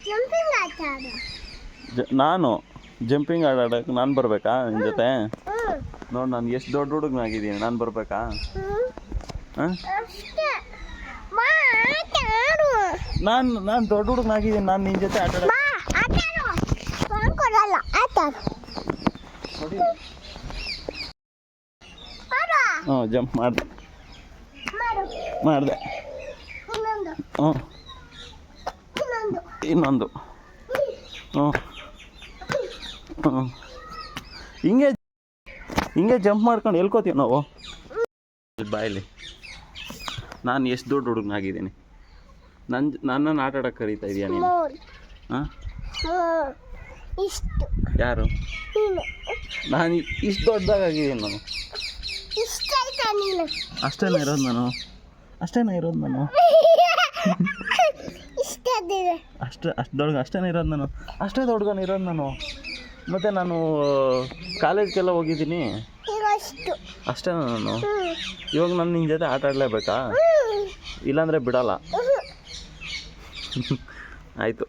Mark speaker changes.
Speaker 1: Jumping ಆಟ ಆಡು.
Speaker 2: ನಾನು ಜಂಪಿಂಗ್ ಆಡೋಕ್ಕೆ ನಾನು ಬರಬೇಕಾ ನಿನ್ನ ಜೊತೆ? ನೋಡಿ ನಾನು ಎಷ್ಟು ದೊಡ್ಡ ಹುಡುಗನಾಗಿದ್ದೀನಿ, ನಾನು ಬರಬೇಕಾ? ಹಾಂ, ನಾನು ದೊಡ್ಡ ಹುಡುಗನಾಗಿದ್ದೀನಿ, ನಾನು ನಿನ್ನ ಜೊತೆ ಆಟ ಆಡೋಕ್ಕೆ ಹ್ಞೂ ಜಂಪ್ ಮಾಡಿದೆ ಹ್ಞೂ ಇನ್ನೊಂದು ಹ್ಞೂ ಹ್ಞೂ ಹಿಂಗೆ ಜಂಪ್ ಮಾಡ್ಕೊಂಡು ಎಲ್ಕೋತೀವಿ ನಾವು. ಬಾಯಲ್ಲಿ ನಾನು ಎಷ್ಟು ದೊಡ್ಡ ಹುಡುಗನಾಗಿದ್ದೀನಿ, ನನ್ನನ್ನು ಆಟ ಆಡೋಕ್ಕೆ ಕರೀತಾ ಇದೆಯಾ ನೀನು? ಹಾಂ, ಯಾರು? ನಾನು ಇಷ್ಟು ದೊಡ್ಡದಾಗಿದ್ದೀನಿ ನಾನು. ಅಷ್ಟೇನ ಇರೋದು ನಾನು ಅಷ್ಟೇನ ಇರೋದು ನಾನು, ಅಷ್ಟೇ ದೊಡ್ಡಗನ ಇರೋದು ನಾನು. ಮತ್ತು ನಾನು ಕಾಲೇಜ್ಗೆಲ್ಲ ಹೋಗಿದ್ದೀನಿ, ಅಷ್ಟೇ ನಾನು. ಇವಾಗ ನಾನು ನಿನ್ನ ಜೊತೆ ಆಟ ಆಡಲೇಬೇಕಾ? ಇಲ್ಲಾಂದರೆ ಬಿಡಲ್ಲ. ಆಯಿತು.